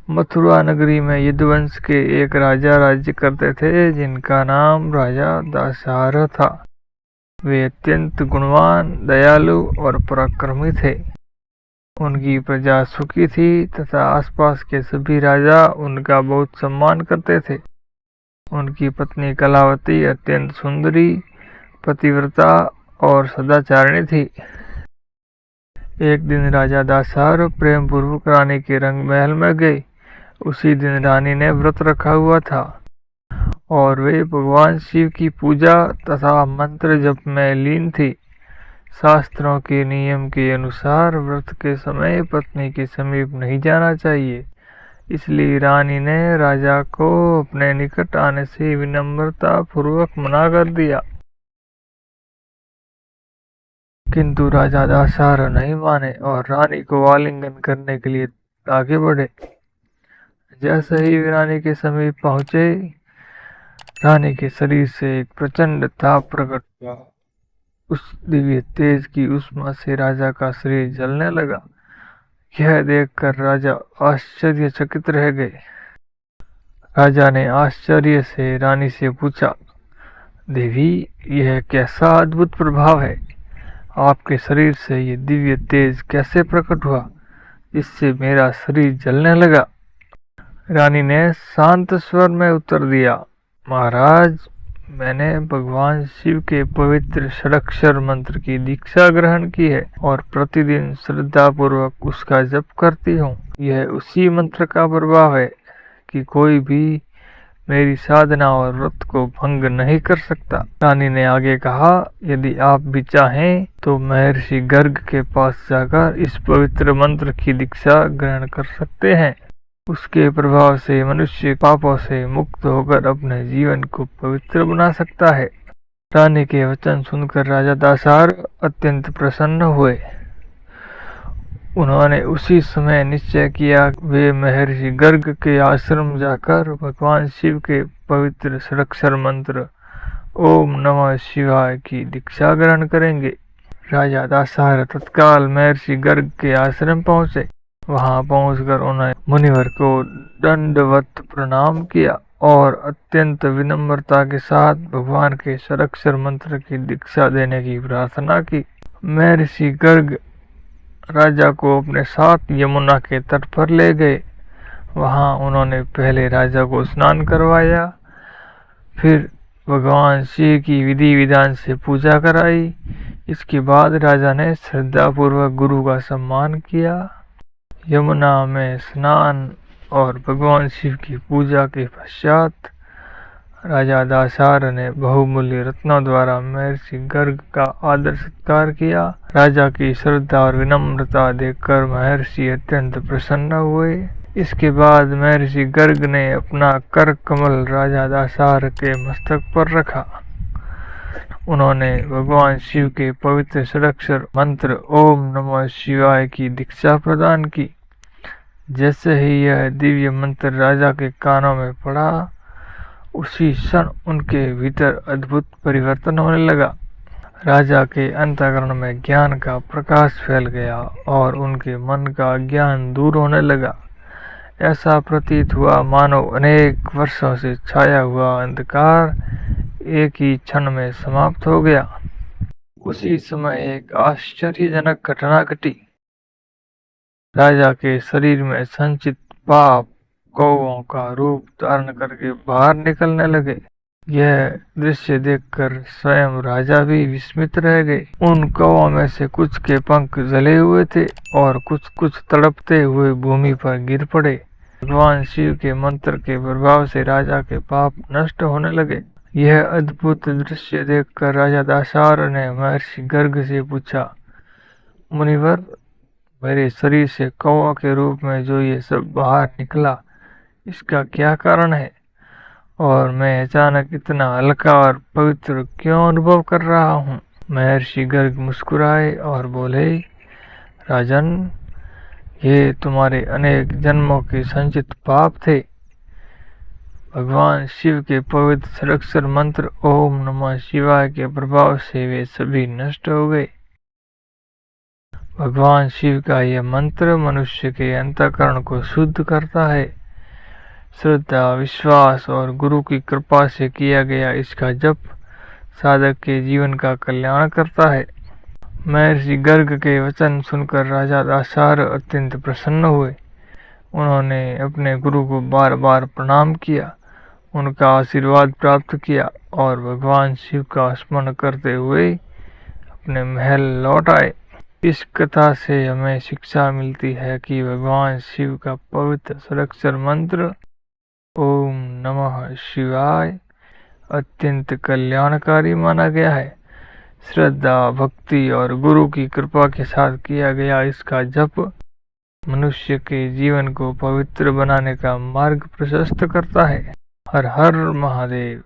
मथुरा नगरी में यदुवंश के एक राजा राज्य करते थे जिनका नाम राजा दासहर था। वे अत्यंत गुणवान, दयालु और पराक्रमी थे। उनकी प्रजा सुखी थी तथा आसपास के सभी राजा उनका बहुत सम्मान करते थे। उनकी पत्नी कलावती अत्यंत सुंदरी, पतिव्रता और सदाचारिणी थी। एक दिन राजा दासहर प्रेम पूर्वक रानी के रंग महल में गए। उसी दिन रानी ने व्रत रखा हुआ था और वे भगवान शिव की पूजा तथा मंत्र जप में लीन थी। शास्त्रों के नियम के अनुसार व्रत के समय पत्नी के समीप नहीं जाना चाहिए, इसलिए रानी ने राजा को अपने निकट आने से विनम्रता पूर्वक मना कर दिया। किंतु राजा दासहर नहीं माने और रानी को आलिंगन करने के लिए आगे बढ़े। जैसे ही वे रानी के समीप पहुंचे, रानी के शरीर से एक प्रचंड ताप प्रकट हुआ। उस दिव्य तेज की उष्मा से राजा का शरीर जलने लगा। यह देखकर राजा आश्चर्यचकित रह गए। राजा ने आश्चर्य से रानी से पूछा, देवी, यह कैसा अद्भुत प्रभाव है? आपके शरीर से ये दिव्य तेज कैसे प्रकट हुआ जिससे मेरा शरीर जलने लगा? रानी ने शांत स्वर में उत्तर दिया, महाराज, मैंने भगवान शिव के पवित्र षडाक्षर मंत्र की दीक्षा ग्रहण की है और प्रतिदिन श्रद्धा पूर्वक उसका जप करती हूँ। यह उसी मंत्र का प्रभाव है कि कोई भी मेरी साधना और व्रत को भंग नहीं कर सकता। रानी ने आगे कहा, यदि आप भी चाहें तो महर्षि गर्ग के पास जाकर इस पवित्र मंत्र की दीक्षा ग्रहण कर सकते हैं। उसके प्रभाव से मनुष्य पापों से मुक्त होकर अपने जीवन को पवित्र बना सकता है। रानी के वचन सुनकर राजा दासहर अत्यंत प्रसन्न हुए। उन्होंने उसी समय निश्चय किया वे महर्षि गर्ग के आश्रम जाकर भगवान शिव के पवित्र षडाक्षर मंत्र ओम नमः शिवाय की दीक्षा ग्रहण करेंगे। राजा दासहर तत्काल महर्षि गर्ग के आश्रम पहुंचे। वहां पहुंचकर उन्होंने मुनिवर को दंडवत प्रणाम किया और अत्यंत विनम्रता के साथ भगवान के षडाक्षर मंत्र की दीक्षा देने की प्रार्थना की। महर्षि गर्ग राजा को अपने साथ यमुना के तट पर ले गए। वहां उन्होंने पहले राजा को स्नान करवाया, फिर भगवान शिव की विधि विधान से पूजा कराई। इसके बाद राजा ने श्रद्धापूर्वक गुरु का सम्मान किया। यमुना में स्नान और भगवान शिव की पूजा के पश्चात राजा दासहर ने बहुमूल्य रत्नों द्वारा महर्षि गर्ग का आदर सत्कार किया। राजा की श्रद्धा और विनम्रता देखकर महर्षि अत्यंत प्रसन्न हुए। इसके बाद महर्षि गर्ग ने अपना कर कमल राजा दासहर के मस्तक पर रखा। उन्होंने भगवान शिव के पवित्र षडाक्षर मंत्र ओम नमः शिवाय की दीक्षा प्रदान की। जैसे ही यह दिव्य मंत्र राजा के कानों में पड़ा, उसी क्षण उनके भीतर अद्भुत परिवर्तन होने लगा। राजा के अंतःकरण में ज्ञान का प्रकाश फैल गया और उनके मन का अज्ञान दूर होने लगा। ऐसा प्रतीत हुआ मानो अनेक वर्षों से छाया हुआ अंधकार एक ही क्षण में समाप्त हो गया। उसी समय एक आश्चर्यजनक घटना घटी। राजा के शरीर में संचित पाप कौओं का रूप धारण करके बाहर निकलने लगे। यह दृश्य देखकर स्वयं राजा भी विस्मित रह गए। उन कौओं में से कुछ के पंख जले हुए थे और कुछ तड़पते हुए भूमि पर गिर पड़े। भगवान शिव के मंत्र के प्रभाव से राजा के पाप नष्ट होने लगे। यह अद्भुत दृश्य देखकर राजा दासहर ने महर्षि गर्ग से पूछा, मुनिवर, मेरे शरीर से कौओं के रूप में जो ये सब बाहर निकला, इसका क्या कारण है और मैं अचानक इतना हल्का और पवित्र क्यों अनुभव कर रहा हूँ? महर्षि गर्ग मुस्कुराए और बोले, राजन, ये तुम्हारे अनेक जन्मों के संचित पाप थे। भगवान शिव के पवित्र षडाक्षर मंत्र ओम नमः शिवाय के प्रभाव से वे सभी नष्ट हो गए। भगवान शिव का यह मंत्र मनुष्य के अंतःकरण को शुद्ध करता है। श्रद्धा, विश्वास और गुरु की कृपा से किया गया इसका जप साधक के जीवन का कल्याण करता है। महर्षि गर्ग के वचन सुनकर राजा दासार अत्यंत प्रसन्न हुए। उन्होंने अपने गुरु को बार बार प्रणाम किया, उनका आशीर्वाद प्राप्त किया और भगवान शिव का स्मरण करते हुए अपने महल लौट आए। इस कथा से हमें शिक्षा मिलती है कि भगवान शिव का पवित्र षडाक्षर मंत्र ओम नमः शिवाय अत्यंत कल्याणकारी माना गया है। श्रद्धा, भक्ति और गुरु की कृपा के साथ किया गया इसका जप मनुष्य के जीवन को पवित्र बनाने का मार्ग प्रशस्त करता है। हर हर महादेव।